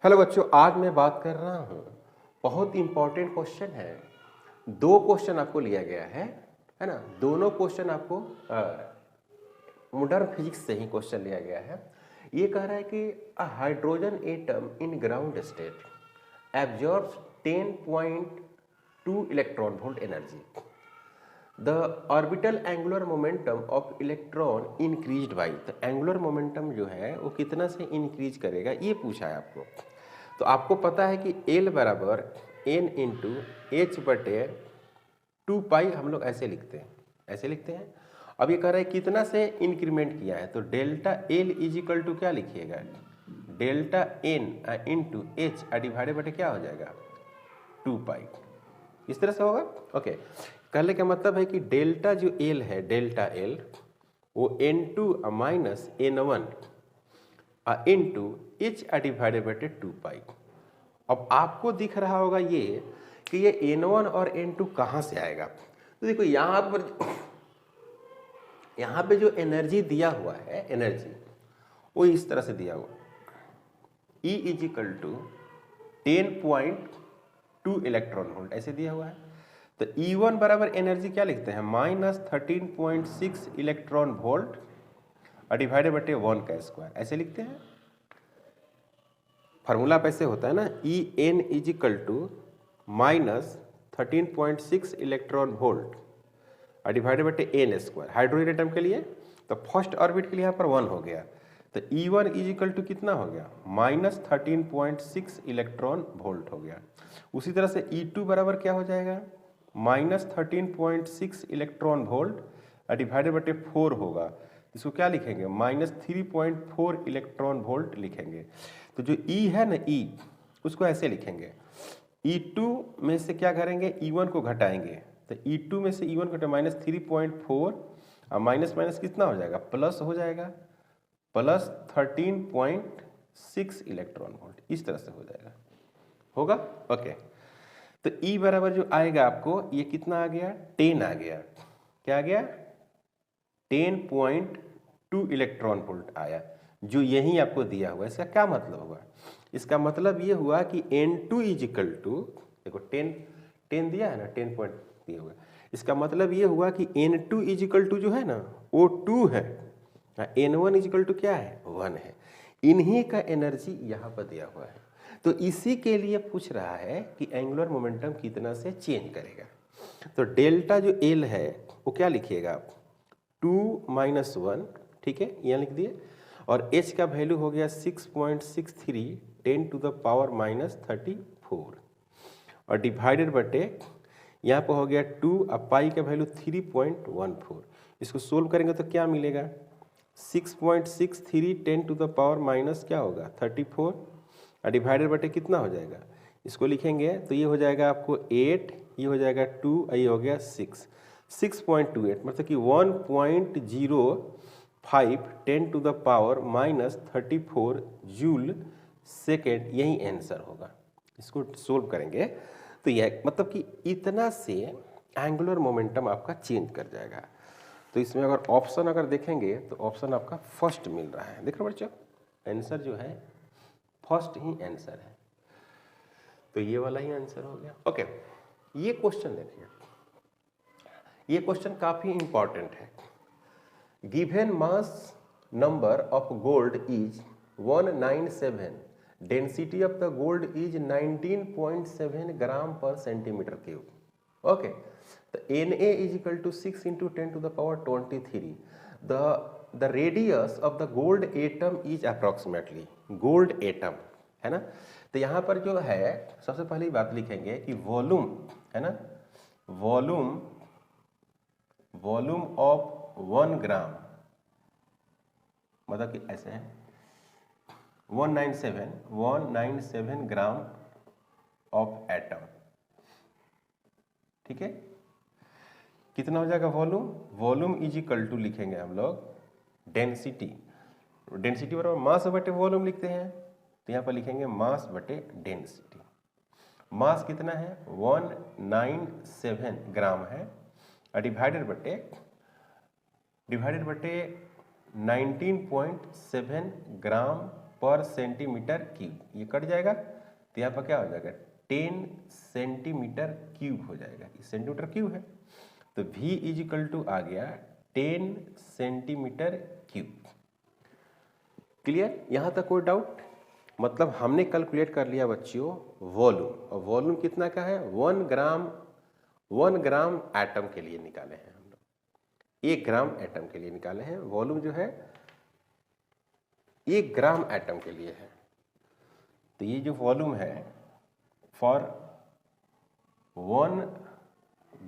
Hello बच्चों, आज मैं बात कर रहा हूँ, बहुत इंपॉर्टेंट क्वेश्चन है। दो क्वेश्चन आपको लिया गया है ना। दोनों क्वेश्चन आपको मॉडर्न फिजिक्स से ही क्वेश्चन लिया गया है। ये कह रहा है कि a hydrogen atom in ground state absorbs 10.2 electron volt energy. The orbital angular momentum of electron increased by, तो एंगुलर मोमेंटम जो है वो कितना से इंक्रीज करेगा, ये पूछा है आपको। तो आपको पता है कि L बराबर n इंटू एच बटे 2 पाई, हम लोग ऐसे लिखते हैं। अब ये कह रहा है कितना से इंक्रीमेंट किया है, तो डेल्टा L इजिकल टू क्या लिखिएगा, delta n into H divided बटे क्या हो जाएगा 2 पाई। इस तरह से होगा। ओके, कहने का मतलब है कि डेल्टा जो L है, डेल्टा L वो n2 minus n1 into H divided बटे 2 पाई। अब आपको दिख रहा होगा ये कि ये n1 और n2 कहाँ से आएगा। तो देखो यहाँ पे जो एनर्जी दिया हुआ है, एनर्जी वो इस तरह से दिया हुआ, E equal to 10.2 electron volt ऐसे दिया हुआ है। तो E1 बराबर एनर्जी क्या लिखते हैं, माइनस 13.6 इलेक्ट्रॉन वोल्ट डिवाइडेड बटे 1 का स्क्वायर ऐसे लिखते हैं। फार्मूला पैसे होता है ना, E n equal to minus 13.6 electron volt divided बटे एन स्क्वायर हाइड्रोजन एटम के लिए। तो फर्स्ट ऑर्बिट के लिए यहाँ पर 1 हो गया, तो E1 इजिकल टू कितना हो गया, माइनस 13.6 इलेक्ट्रॉन वोल्ट हो गया। उसी तरह से E2 बराबर क्या हो जाएगा, माइनस 13.6 इलेक्ट्रॉन वोल्ट डिवाइडेड बटे 4 होगा। इसको क्या लिखेंगे, माइनस 3.4 इलेक्ट्रॉन वोल्ट लिखेंगे। तो जो E है ना, E उसको ऐसे लिखेंगे, E2 में से क्या करेंगे, E1 को घटाएंगे। तो E2 में से E1 घटा माइनस 3.4 और माइनस माइनस कितना हो जाएगा, प्लस हो जाएगा, प्लस 13.6 इलेक्ट्रॉन वोल्ट। इस तरह से हो जाएगा, होगा। ओके, तो E बराबर जो आएगा आपको, ये कितना आ गया, 10 आ गया। क्या आ गया, 10.2 इलेक्ट्रॉन वोल्ट आया, जो यही आपको दिया हुआ है। इसका क्या मतलब हुआ, इसका मतलब ये हुआ कि N2 इजिकल टू, देखो 10 दिया है ना, 10 पॉइंट दिया हुआ है। इसका मतलब ये हुआ कि N2 इजिकल टू जो है ना वो 2 है, N1 इजिकल टू क्या है, 1 है। इन्हीं का एनर्जी यहाँ पर दिया हुआ है। तो इसी के लिए पूछ रहा है कि एंगुलर मोमेंटम कितना से चेंज करेगा। तो डेल्टा जो L है वो क्या लिखिएगा आप, 2 माइनस 1, ठीक है, यहाँ लिख दिए। और H का वैल्यू हो गया 6.63 10 टू द पावर माइनस 34 और डिवाइडेड बटे यहाँ पर हो गया 2 और पाई का वैल्यू 3.14। इसको सोल्व करेंगे तो क्या मिलेगा, 6.63 10 टू द पावर माइनस क्या होगा 34 और डिवाइडेड बटे कितना हो जाएगा, इसको लिखेंगे तो ये हो जाएगा आपको 8, ये हो जाएगा 2 और ये हो गया 6.28, मतलब कि 1.05 10 to the power minus 34 joule second, यही आंसर होगा। इसको सोल्व करेंगे तो यह मतलब कि इतना से एंगुलर मोमेंटम आपका चेंज कर जाएगा। तो इसमें अगर ऑप्शन अगर देखेंगे तो ऑप्शन आपका फर्स्ट मिल रहा है। देख रहे बच्चों, आंसर जो है फर्स्ट ही आंसर है, तो ये वाला ही आंसर हो गया। ओके, ये क्वेश्चन देखिए, ये क्वेश्चन काफी इंपॉर्टेंट है। Given mass number of gold is 197, density of the gold is 19.7 gram per centimetre cube. Okay, तो Na is equal to 6 into 10 to the power 23। The radius of the gold atom is approximately, gold atom है ना। तो यहाँ पर जो है सबसे पहली बात लिखेंगे कि वॉल्यूम है ना, वॉल्यूम ऑफ 1 ग्राम, मतलब कि ऐसे है 197 ग्राम ऑफ एटम, ठीक है। कितना हो जाएगा volume, volume is equal to लिखेंगे हम लोग डेंसिटी, डेंसिटी बराबर मास बटे वॉल्यूम लिखते हैं, तो यहाँ पर लिखेंगे मास बटे डेंसिटी। मास कितना है 197 ग्राम है, डिवाइडेड बटे 19.7 ग्राम पर सेंटीमीटर क्यूब, ये कट जाएगा तो यहाँ पर क्या हो जाएगा 10 सेंटीमीटर क्यूब हो जाएगा, ये सेंटीमीटर क्यूब है तो V इज इक्वल टू आ गया 10 सेंटीमीटर क्यूब। क्लियर, यहाँ तक कोई डाउट? मतलब हमने कैलकुलेट कर लिया बच्चियों वॉल्यूम, और वॉल्यूम कितना का है 1 ग्राम एटम के लिए निकाले हैं हम लोग, 1 ग्राम एटम के लिए निकाले हैं, वॉल्यूम जो है 1 ग्राम एटम के लिए है। तो ये जो वॉल्यूम है for 1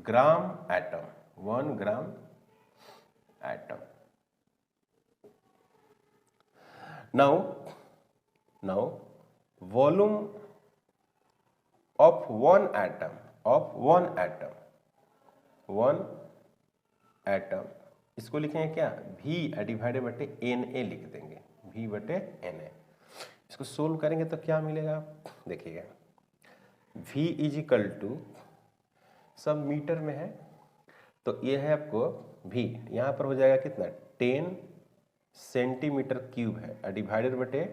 gram atom, 1 gram atom. now volume of one atom इसको लिखेंगे क्या V डिवाइडेड बटे Na लिख देंगे, V बटे Na। इसको सोल्व करेंगे तो क्या मिलेगा देखिएगा, V इज इक्वल टू सब मीटर में है तो ये है आपको V, यहाँ पर हो जाएगा कितना 10 सेंटीमीटर क्यूब है डिवाइडेड बटे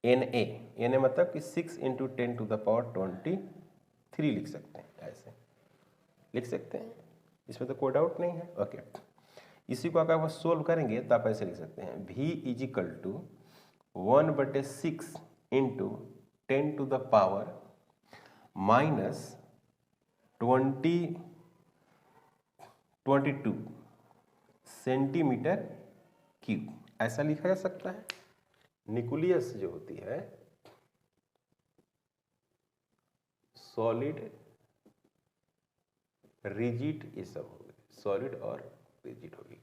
Na मतलब कि 6 × 10⁻23 लिख सकते हैं, ऐसे लिख सकते हैं, इसमें तो कोई डाउट नहीं है। ओके, इसी को अगर आप सोल्व करेंगे तो आप ऐसे लिख सकते हैं V is equal to 1/6 × 10⁻22 centimetre cube, ऐसा लिखा जा सकता है। न्यूक्लियस जो होती है सॉलिड रिजिड, ये सब हो गए सॉलिड और रिजिड होगी।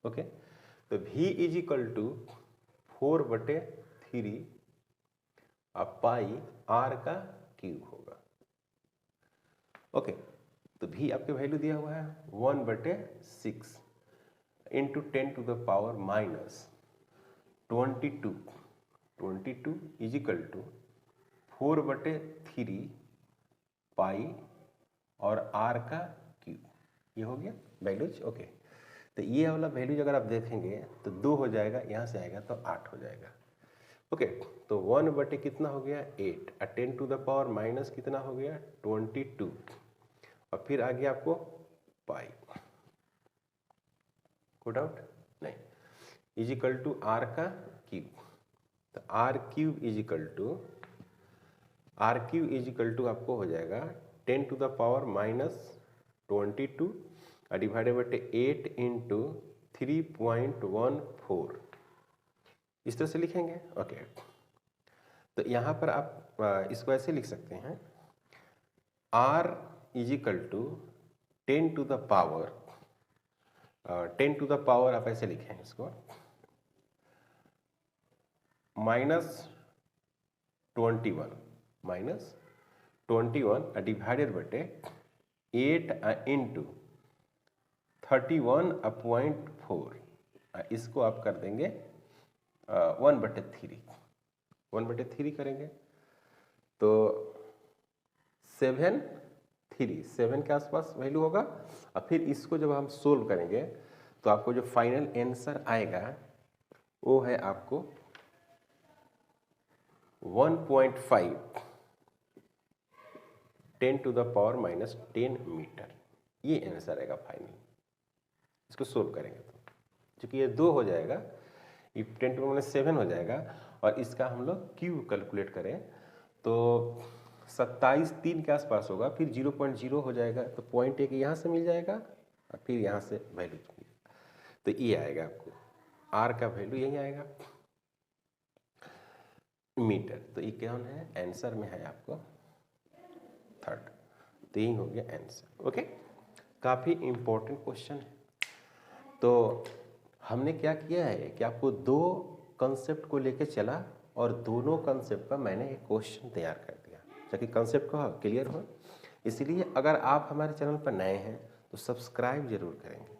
ओके, तो V is equal to 4/3 pi R का क्यूब होगा। ओके, तो V आपके वैल्यू दिया हुआ है 1/6 × 10⁻22 इज इक्वल टू 4/3 पाई और R का क्यूब, ये हो गया वैल्यूज। ओके, तो ये वाला वैल्यूज अगर आप देखेंगे तो 2 हो जाएगा, यहाँ से आएगा तो 8 हो जाएगा। ओके, तो 1/ कितना हो गया 8 और 10⁻- कितना हो गया 22 और फिर आ गया आपको पाई, कोई डाउट नहीं, इज इक्वल टू R का क्यूब। तो R cube is equal to आपको हो जाएगा 10⁻22 डिवाइडेड बटे 8 × 3.14, इस तरह से लिखेंगे। ओके, तो यहाँ पर आप इसको ऐसे लिख सकते हैं R is equal to 10 to the power आप ऐसे लिखें इसको -21 डिवाइडेड बटे 8 × 31/4, इसको आप कर देंगे 1/3 करेंगे तो 7 के आसपास वैल्यू होगा। और फिर इसको जब हम सोल्व करेंगे तो आपको जो फाइनल आंसर आएगा वो है आपको 1.5 10⁻−10 मीटर, ये आंसर आएगा फाइनल। इसको सोल्व करेंगे तो चूंकि ये 2 हो जाएगा, ये 10⁻7 हो जाएगा और इसका हम लोग क्यूब कैलकुलेट करें तो 27.3 के आसपास होगा, फिर 0.0 हो जाएगा तो 0.1 यहाँ से मिल जाएगा और फिर यहाँ से वैल्यू तो ये आएगा आपको R का वैल्यू यही आएगा मीटर। तो ये क्या है आंसर में है आपको 3rd, तो यही हो गया आंसर। ओके, काफ़ी इम्पोर्टेंट क्वेश्चन है। तो हमने क्या किया है कि आपको 2 कंसेप्ट को लेके चला और दोनों कंसेप्ट का मैंने एक क्वेश्चन तैयार कर दिया ताकि कंसेप्ट को क्लियर हो। इसलिए अगर आप हमारे चैनल पर नए हैं तो सब्सक्राइब जरूर करेंगे।